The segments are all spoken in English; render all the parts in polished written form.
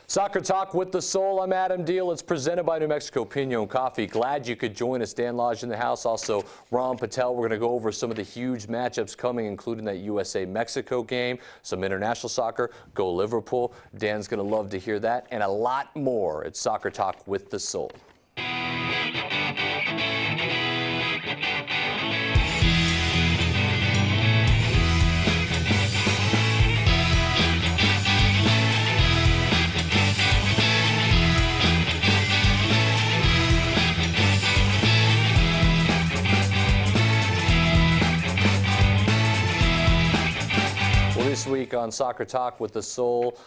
Soccer Talk with the Soul. I'm Adam Deal. It's presented by New Mexico Pinon Coffee. Glad you could join us. Dan Lodge in the house. Also, Ron Patel. We're going to go over some of the huge matchups coming, including that USA-Mexico game, some international soccer. Go Liverpool. Dan's going to love to hear that, and a lot more. It's Soccer Talk with the Soul. This week on Soccer Talk with the Soul,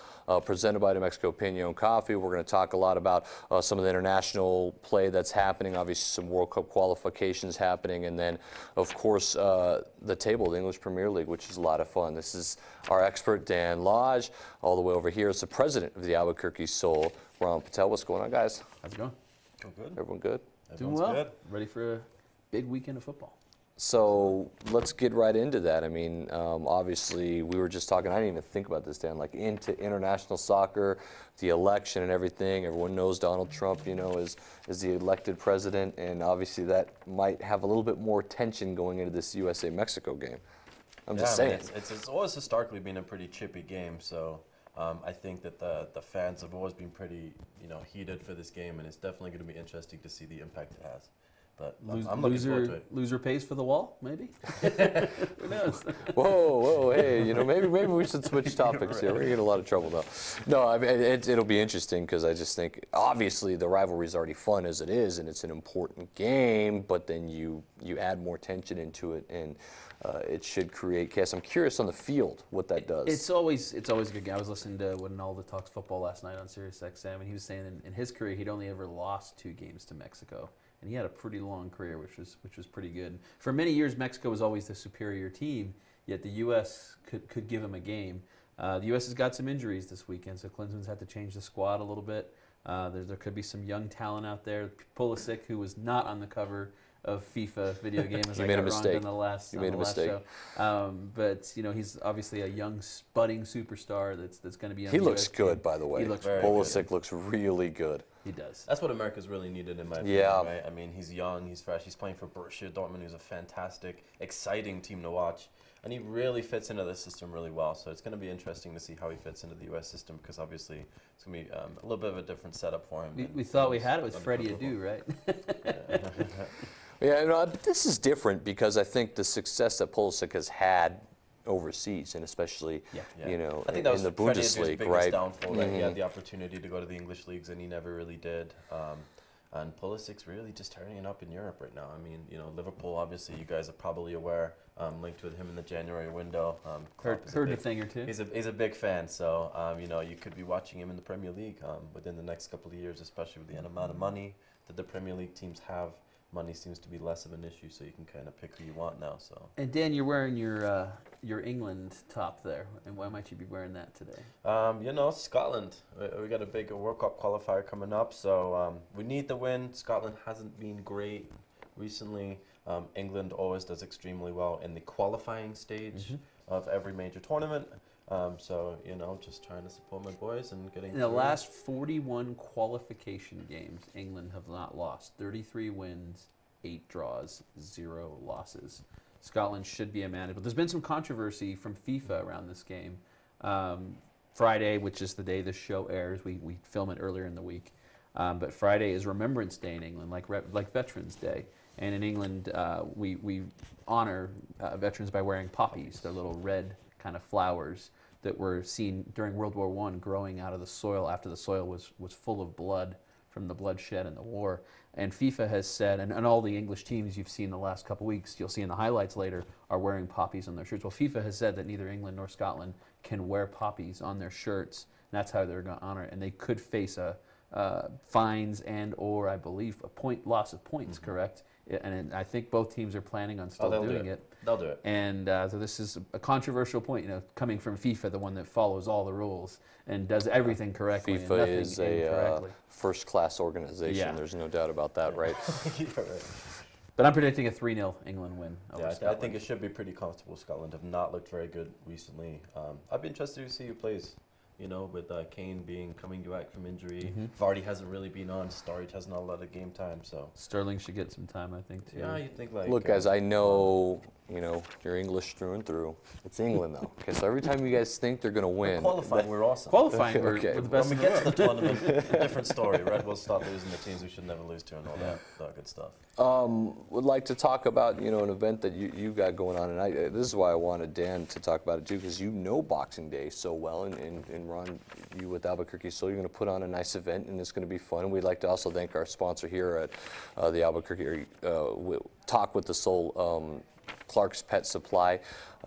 presented by New Mexico Pinon Coffee, we're going to talk a lot about some of the international play that's happening, obviously some World Cup qualifications happening, and then, of course, the table, the English Premier League, which is a lot of fun. This is our expert, Dan Lodge. All the way over here is the president of the Albuquerque Soul, Ron Patel. What's going on, guys? How's it going? Good. Everyone good? Doing well. Good. Ready for a big weekend of football. So let's get right into that. I mean, obviously, we were just talking, I didn't even think about this, Dan, like into international soccer, the election and everything. Everyone knows Donald Trump, you know, is the elected president, and obviously that might have a little bit more tension going into this USA-Mexico game. I'm just saying. I mean, it's always historically been a pretty chippy game, so I think that the fans have always been pretty, heated for this game, and it's definitely going to be interesting to see the impact it has. But I'm looking forward to it. Loser pays for the wall, maybe? Who knows? Whoa, hey, maybe we should switch topics here. We're going to get in a lot of trouble, though. No, I mean, it'll be interesting because I just think, obviously, the rivalry is already fun as it is, and it's an important game, but then you add more tension into it, and it should create chaos. I'm curious on the field what that does. It's always a good game. I was listening to When Alda Talks Football last night on Sirius XM, and he was saying in his career he'd only ever lost 2 games to Mexico. And he had a pretty long career, which was pretty good. For many years, Mexico was always the superior team, yet the U.S. could give him a game. The U.S. has got some injuries this weekend, so Klinsmann's had to change the squad a little bit. There could be some young talent out there. Pulicic, who was not on the cover of FIFA video game, as I got wrong on the last show. But he's obviously a young, budding superstar that's going to be on the US looks good, team. by the way. He looks Pulisic looks really good. He does. That's what America's really needed, in my opinion, right? I mean, he's young, he's fresh, he's playing for Borussia Dortmund, who's a fantastic, exciting team to watch. And he really fits into the system really well. So it's going to be interesting to see how he fits into the U.S. system, because obviously it's going to be a little bit of a different setup for him. We thought we had it with Freddie Adu, right? Yeah, this is different because I think the success that Pulisic has had overseas, and especially I think that was in the Freddie Adu's Bundesliga, biggest right? downfall, that he had the opportunity to go to the English leagues and he never really did. And Pulisic's really just turning it up in Europe right now. I mean, Liverpool, obviously, you guys are probably aware, linked with him in the January window. Heard a thing or two. He's a big fan, so you could be watching him in the Premier League within the next couple of years, especially with the amount of money that the Premier League teams have. Money seems to be less of an issue, so you can kind of pick who you want now. So. And Dan, you're wearing your England top there, and why might you be wearing that today? Scotland. We got a big World Cup qualifier coming up, so we need the win. Scotland hasn't been great recently. England always does extremely well in the qualifying stage of every major tournament. So, just trying to support my boys and getting. In the last 41 qualification games, England have not lost. 33 wins, 8 draws, 0 losses. Scotland should be a manageable. There's been some controversy from FIFA around this game. Friday, which is the day this show airs, we film it earlier in the week. But Friday is Remembrance Day in England, like Veterans Day. And in England, we honor veterans by wearing poppies. They're little red kind of flowers that were seen during World War I growing out of the soil after the soil was full of blood from the bloodshed in the war. And FIFA has said, and all the English teams you've seen the last couple weeks, you'll see in the highlights later, are wearing poppies on their shirts. Well, FIFA has said that neither England nor Scotland can wear poppies on their shirts, and that's how they're going to honor it. And they could face fines or I believe loss of points, correct? And I think both teams are planning on still doing it. They'll do it. And so this is a controversial point, coming from FIFA, the one that follows all the rules and does everything correctly. FIFA and nothing is a first-class organization. Yeah. There's no doubt about that, right? You're right. But I'm predicting a 3-0 England win over Scotland. I think it should be pretty comfortable. Scotland have not looked very good recently. I'd be interested to see who plays you know, with Kane coming back from injury. Vardy hasn't really been on. Sturridge has not a lot of game time, so. Sterling should get some time, I think, too. Yeah, you think like. Look, guys, I know, you know, you're English through and through. It's England, though. Okay, so every time you guys think they're going to win. Qualifying, we're awesome. Qualifying, Okay. we're the best When in we the get to world. the tournament, different story, right? We'll start losing the teams we should never lose to and all that good stuff. Would like to talk about, you know, an event that you got going on, and this is why I wanted Dan to talk about it too, because you know Boxing Day so well, and Ron, you with Albuquerque Soul, you're going to put on a nice event, and it's going to be fun. And we'd like to also thank our sponsor here at the Albuquerque Talk with the Soul, Clark's Pet Supply.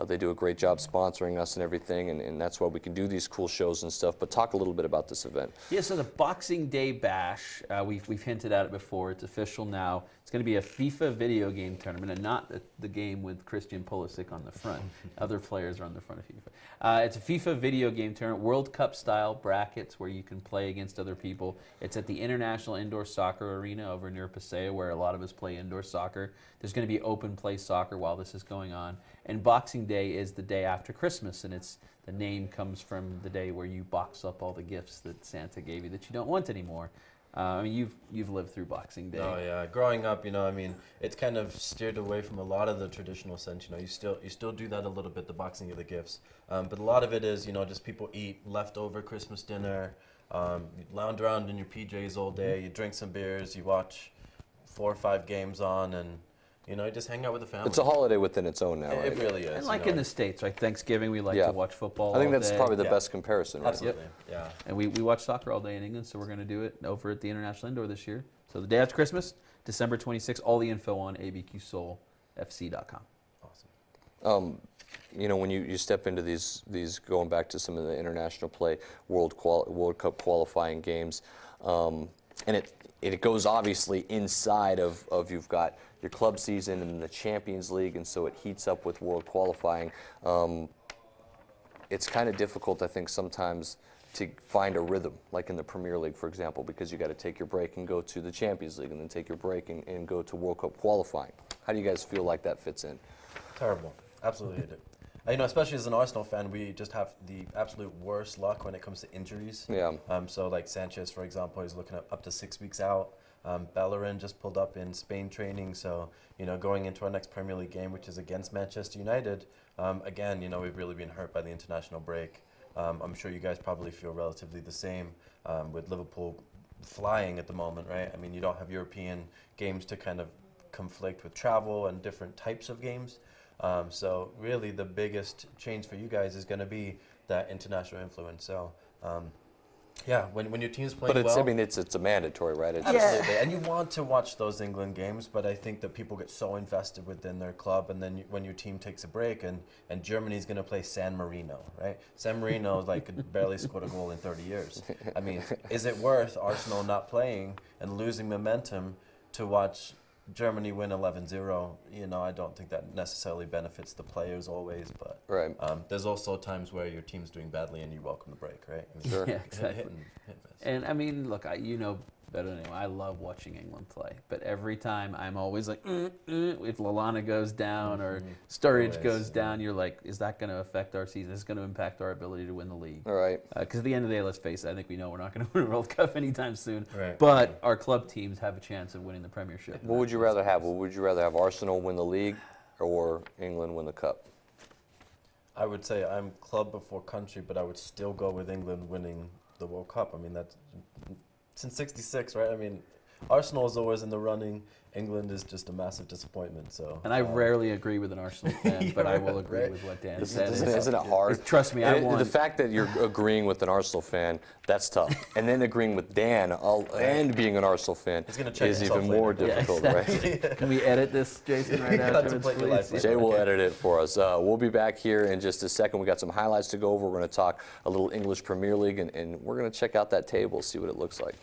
They do a great job sponsoring us and everything, and that's why we can do these cool shows and stuff. But talk a little bit about this event. Yeah, so the Boxing Day Bash, we've hinted at it before. It's official now. It's going to be a FIFA video game tournament, and not the game with Christian Pulicic on the front. Other players are on the front of FIFA. It's a FIFA video game tournament, World Cup style brackets where you can play against other people. It's at the International Indoor Soccer Arena over near Paseo, where a lot of us play indoor soccer. There's going to be open play soccer while this is going on. And Boxing Day is the day after Christmas, and the name comes from the day where you box up all the gifts that Santa gave you that you don't want anymore. I mean, you've lived through Boxing Day. Oh yeah, growing up, you know, I mean, it's kind of steered away from a lot of the traditional sense. You know, you still do that a little bit, the boxing of the gifts, but a lot of it is, you know, just people eat leftover Christmas dinner, you lounge around in your PJs all day, you drink some beers, you watch 4 or 5 games on, and you know, you just hang out with the family. It's a holiday within its own now, right? It really is. And like you know. in the States, right? Thanksgiving, we like to watch football I think all that's day. probably the best comparison, right? Absolutely, yeah. And we watch soccer all day in England, so we're going to do it over at the International Indoor this year. So the day after Christmas, December 26th, all the info on abqsoulfc.com. Awesome. You know, when you step into these going back to some of the international play, World Cup qualifying games, and it goes obviously inside of you've got your club season and the Champions League, and so it heats up with World qualifying. It's kind of difficult, I think, sometimes to find a rhythm, like in the Premier League, for example, because you got to take your break and go to the Champions League, and then take your break and go to World Cup qualifying. How do you guys feel like that fits in? Terrible. Absolutely hate it. You know, especially as an Arsenal fan, we just have the absolute worst luck when it comes to injuries. Yeah. So like Sanchez, for example, he's looking at up to 6 weeks out. Bellerin just pulled up in Spain training, so you know, going into our next Premier League game, which is against Manchester United, again, you know, we've really been hurt by the international break. I'm sure you guys probably feel relatively the same with Liverpool flying at the moment, right? I mean, you don't have European games to kind of conflict with travel and different types of games. So really, the biggest change for you guys is going to be that international influence. So. Yeah, when your team's playing But well. I mean, it's a mandatory, right? It's Absolutely, and you want to watch those England games, but I think that people get so invested within their club, and then when your team takes a break, and Germany's going to play San Marino, right? San Marino like barely scored a goal in 30 years. I mean, is it worth Arsenal not playing and losing momentum to watch Germany win 11-0? You know, I don't think that necessarily benefits the players always, but Right. There's also times where your team's doing badly and you welcome the break, right? I mean, Sure. Yeah, exactly. hit and miss. And I mean, look, you know better than anyone, I love watching England play. But every time I'm always like, if Lallana goes down or Sturridge Always, goes down, you're like, is that going to affect our season? Is it going to impact our ability to win the league? All right. Because at the end of the day, let's face it, I think we know we're not going to win a World Cup anytime soon. Right. But our club teams have a chance of winning the Premiership. What would you rather have? Would you rather have Arsenal win the league or England win the cup? I would say I'm club before country, but I would still go with England winning the World Cup. I mean, that's since '66, right? I mean, Arsenal is always in the running. England is just a massive disappointment. So. And I rarely agree with an Arsenal fan, but I will agree right. with what Dan Isn't said. it hard? Trust me, I And won. the fact that you're agreeing with an Arsenal fan, that's tough. And then agreeing with Dan and being an Arsenal fan He's gonna check is himself even more later. Yeah, difficult, exactly. right? Can we edit this, Jason, right after? Contemplate your life. Jay will edit it for us. We'll be back here in just a second. We got some highlights to go over. We're going to talk a little English Premier League, and we're going to check out that table, see what it looks like.